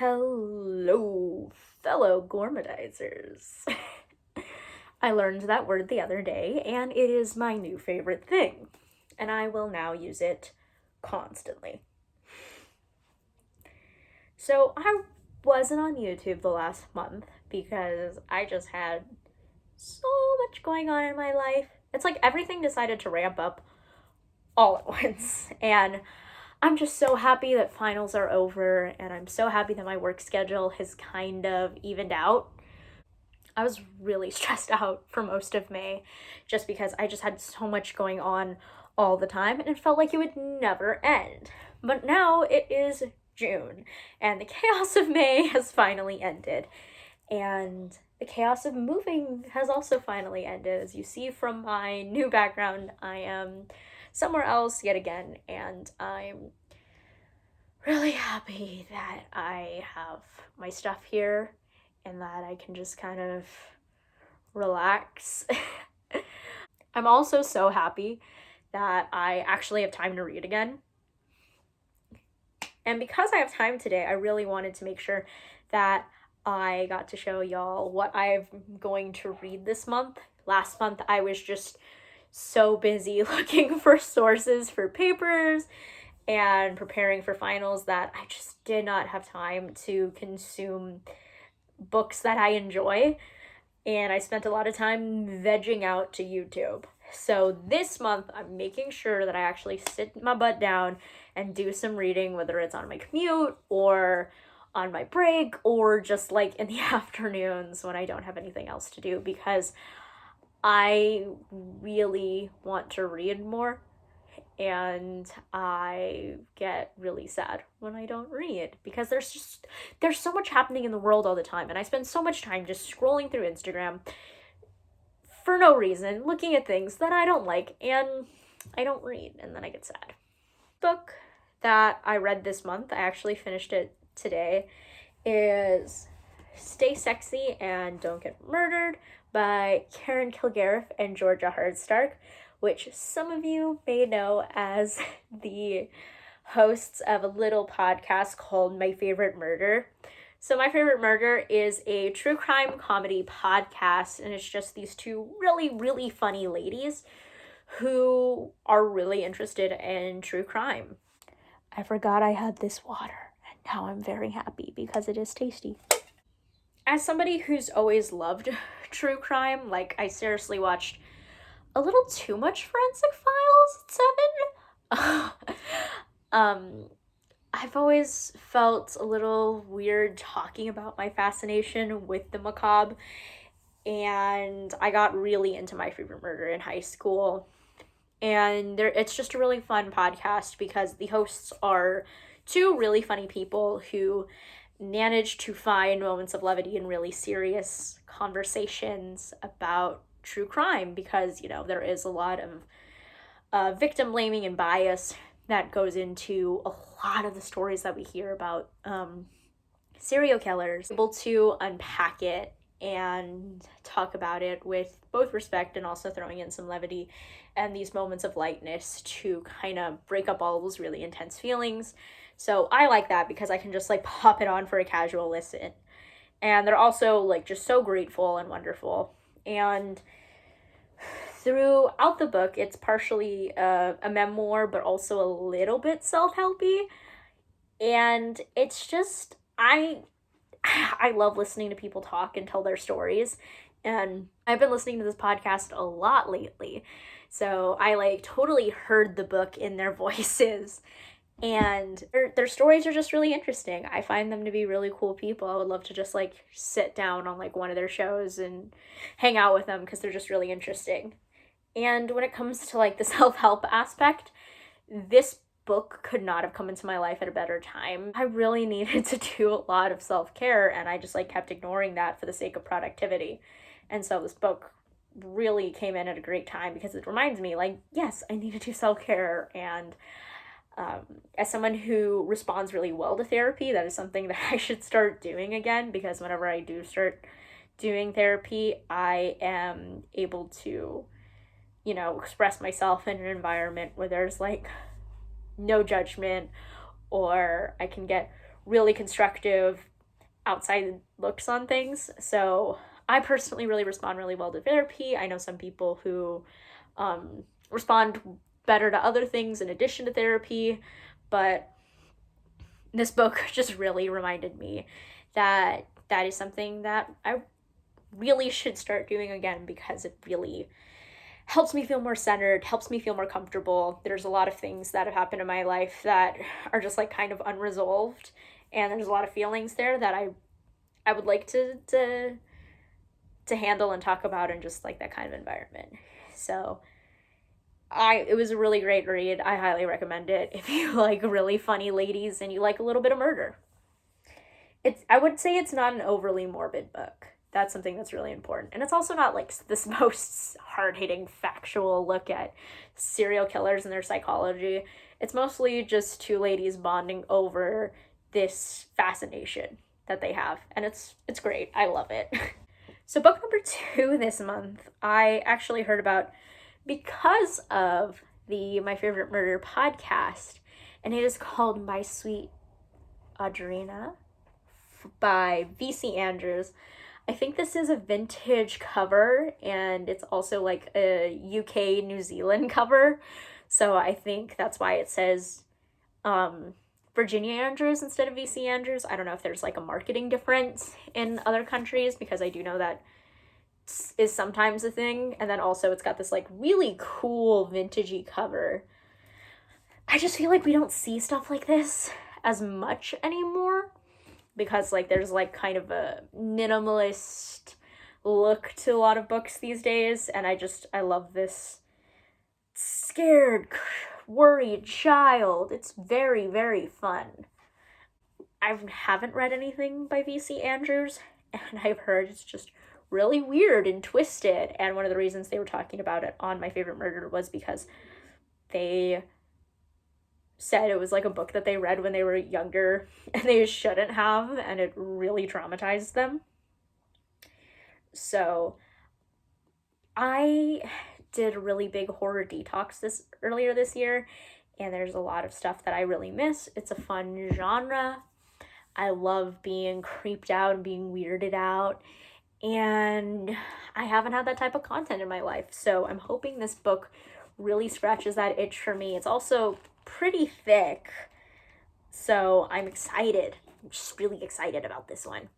Hello, fellow gourmetizers. I learned that word the other day, and it is my new favorite thing, and I will now use it constantly. So, I wasn't on YouTube the last month because I just had so much going on in my life. It's like everything decided to ramp up all at once, and I'm just so happy that finals are over, and I'm so happy that my work schedule has kind of evened out. I was really stressed out for most of May just because I just had so much going on all the time, and it felt like it would never end. But now it is June, and the chaos of May has finally ended. And the chaos of moving has also finally ended. As you see from my new background, I am somewhere else yet again, and I'm really happy that I have my stuff here and that I can just kind of relax. I'm also so happy that I actually have time to read again. And because I have time today, I really wanted to make sure that I got to show y'all what I'm going to read this month. Last month, I was just so busy looking for sources for papers and preparing for finals that I just did not have time to consume books that I enjoy. And I spent a lot of time vegging out to YouTube. So this month, I'm making sure that I actually sit my butt down and do some reading, whether it's on my commute or on my break or just like in the afternoons when I don't have anything else to do, because I really want to read more, and I get really sad when I don't read because there's so much happening in the world all the time, and I spend so much time just scrolling through Instagram for no reason, looking at things that I don't like, and I don't read, and then I get sad. Book that I read this month, I actually finished it today, is Stay Sexy and Don't Get Murdered by Karen Kilgariff and Georgia Hardstark, which some of you may know as the hosts of a little podcast called My Favorite Murder. So My Favorite Murder is a true crime comedy podcast, and it's just these two really, really funny ladies who are really interested in true crime. I forgot I had this water, and now I'm very happy because it is tasty. As somebody who's always loved true crime, like I seriously watched a little too much Forensic Files at 7. I've always felt a little weird talking about my fascination with the macabre, and I got really into My Favorite Murder in high school. And it's just a really fun podcast because the hosts are two really funny people who manage to find moments of levity in really serious conversations about true crime, because, you know, there is a lot of victim blaming and bias that goes into a lot of the stories that we hear about serial killers. Able to unpack it and talk about it with both respect and also throwing in some levity and these moments of lightness to kind of break up all those really intense feelings. So I like that because I can just like pop it on for a casual listen. And they're also like just so grateful and wonderful. And throughout the book, it's partially a memoir, but also a little bit self-helpy. And it's just, I love listening to people talk and tell their stories. And I've been listening to this podcast a lot lately. So I like totally heard the book in their voices. And their stories are just really interesting. I find them to be really cool people. I would love to just like sit down on like one of their shows and hang out with them because they're just really interesting. And when it comes to like the self-help aspect, this book could not have come into my life at a better time. I really needed to do a lot of self-care, and I just like kept ignoring that for the sake of productivity. And so this book really came in at a great time because it reminds me like, yes, I need to do self-care. And as someone who responds really well to therapy, that is something that I should start doing again, because whenever I do start doing therapy, I am able to, you know, express myself in an environment where there's like no judgment, or I can get really constructive outside looks on things. So I personally really respond really well to therapy. I know some people who respond better to other things in addition to therapy, but this book just really reminded me that that is something that I really should start doing again, because it really helps me feel more centered, helps me feel more comfortable. There's a lot of things that have happened in my life that are just like kind of unresolved, and there's a lot of feelings there that I would like to handle and talk about in just like that kind of environment. So it was a really great read. I highly recommend it if you like really funny ladies and you like a little bit of murder. I would say it's not an overly morbid book. That's something that's really important. And it's also not like this most hard-hitting factual look at serial killers and their psychology. It's mostly just two ladies bonding over this fascination that they have. And it's great. I love it. So book number 2 this month, I actually heard about because of the My Favorite Murder podcast. And it is called My Sweet Audrina by V.C. Andrews. I think this is a vintage cover, and it's also like a UK New Zealand cover. So I think that's why it says Virginia Andrews instead of V.C. Andrews. I don't know if there's like a marketing difference in other countries, because I do know that is sometimes a thing. And then also it's got this like really cool vintagey cover. I just feel like we don't see stuff like this as much anymore, because like there's like kind of a minimalist look to a lot of books these days, and I love this scared, worried child. It's very, very fun. I haven't read anything by V.C. Andrews, and I've heard it's just really weird and twisted, and one of the reasons they were talking about it on My Favorite Murder was because they said it was like a book that they read when they were younger and they shouldn't have, and it really traumatized them. So I did a really big horror detox earlier this year, and there's a lot of stuff that I really miss. It's a fun genre. I love being creeped out and being weirded out, and I haven't had that type of content in my life. So I'm hoping this book really scratches that itch for me. It's also pretty thick, so I'm excited. I'm just really excited about this one.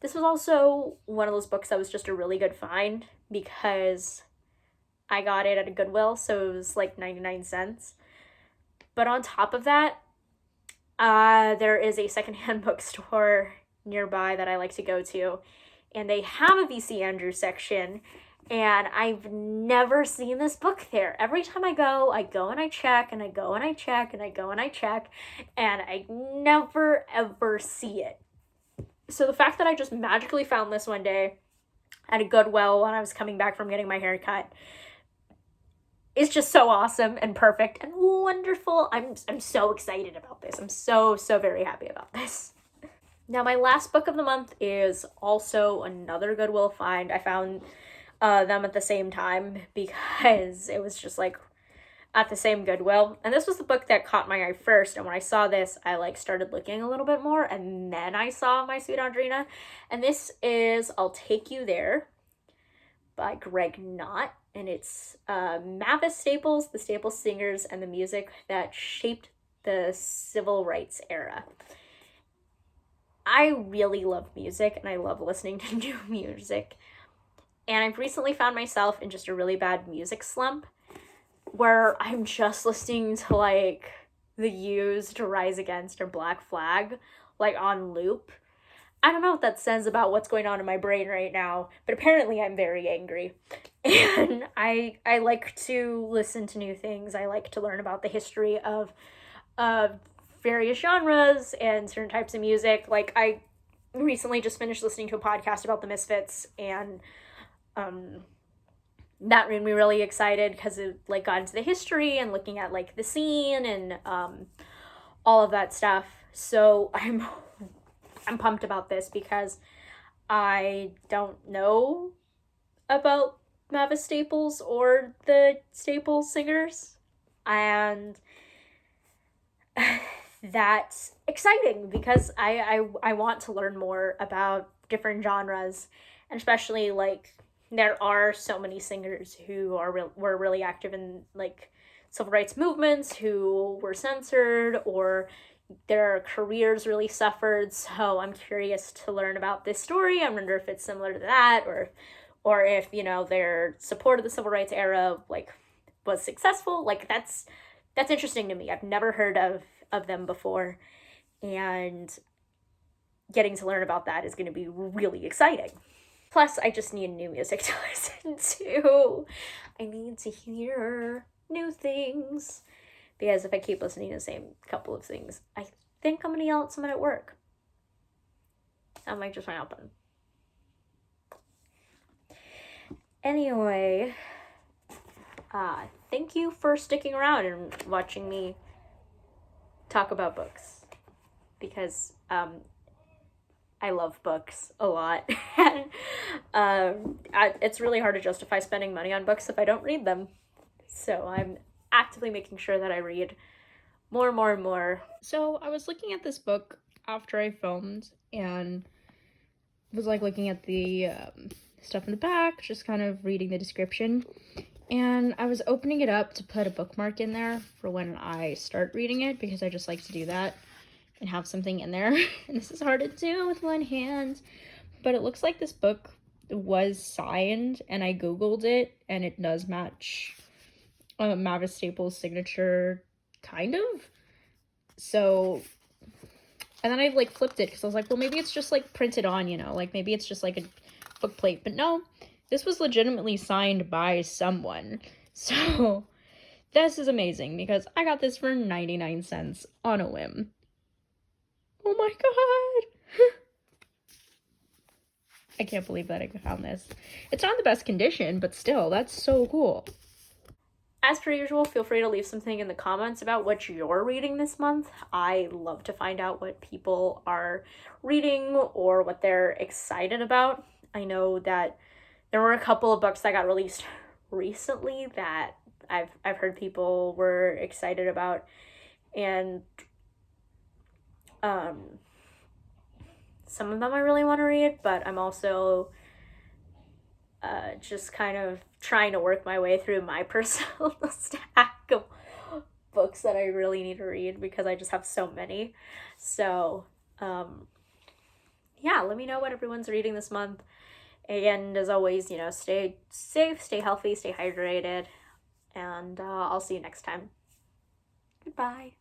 This was also one of those books that was just a really good find, because I got it at a Goodwill, so it was like 99 cents. But on top of that, there is a secondhand bookstore nearby that I like to go to, and they have a V.C. Andrews section, and I've never seen this book there. Every time I go and I check, and I go and I check, and I go and I check, and I never ever see it. So the fact that I just magically found this one day at a Goodwill when I was coming back from getting my hair cut is just so awesome and perfect and wonderful. I'm so excited about this. I'm so very happy about this. Now, my last book of the month is also another Goodwill find. I found them at the same time because it was just like at the same Goodwill. And this was the book that caught my eye first. And when I saw this, I like started looking a little bit more, and then I saw My Sweet Audrina. And this is I'll Take You There by Greg Knott. And it's Mavis Staples, the Staples Singers, and the music that shaped the civil rights era. I really love music, and I love listening to new music. And I've recently found myself in just a really bad music slump where I'm just listening to like The Used, Rise Against, or Black Flag, like on loop. I don't know what that says about what's going on in my brain right now, but apparently I'm very angry. And I like to listen to new things. I like to learn about the history of various genres and certain types of music. Like, I recently just finished listening to a podcast about the Misfits, and that made me really excited because it like got into the history and looking at like the scene and all of that stuff. So I'm pumped about this because I don't know about Mavis Staples or the Staples Singers, and that's exciting because I want to learn more about different genres, and especially like there are so many singers who were really active in like civil rights movements who were censored or their careers really suffered. So I'm curious to learn about this story. I wonder if it's similar to that, or if, you know, their support of the civil rights era like was successful. Like that's interesting to me. I've never heard of them before, and getting to learn about that is going to be really exciting. Plus, I just need new music to listen to. I need to hear new things. Because if I keep listening to the same couple of things, I think I'm gonna yell at someone at work. That might just happen. Anyway, thank you for sticking around and watching me talk about books. Because I love books a lot. And it's really hard to justify spending money on books if I don't read them. So I'm actively making sure that I read more and more and more. So I was looking at this book after I filmed and was like looking at the stuff in the back, just kind of reading the description. And I was opening it up to put a bookmark in there for when I start reading it, because I just like to do that and have something in there. And this is hard to do with one hand. But it looks like this book was signed, and I Googled it, and it does match Mavis Staples' signature, kind of. So, and then I like flipped it because I was like, well, maybe it's just like printed on, you know, like maybe it's just like a book plate. But no, this was legitimately signed by someone. So this is amazing because I got this for 99 cents on a whim. Oh my god. I can't believe that I found this. It's not in the best condition, but still, that's so cool. As per usual, feel free to leave something in the comments about what you're reading this month. I love to find out what people are reading or what they're excited about. I know that there were a couple of books that got released recently that I've heard people were excited about, and some of them I really want to read, but I'm also just kind of trying to work my way through my personal stack of books that I really need to read because I just have so many. So, yeah, let me know what everyone's reading this month. And as always, you know, stay safe, stay healthy, stay hydrated, and I'll see you next time. Goodbye.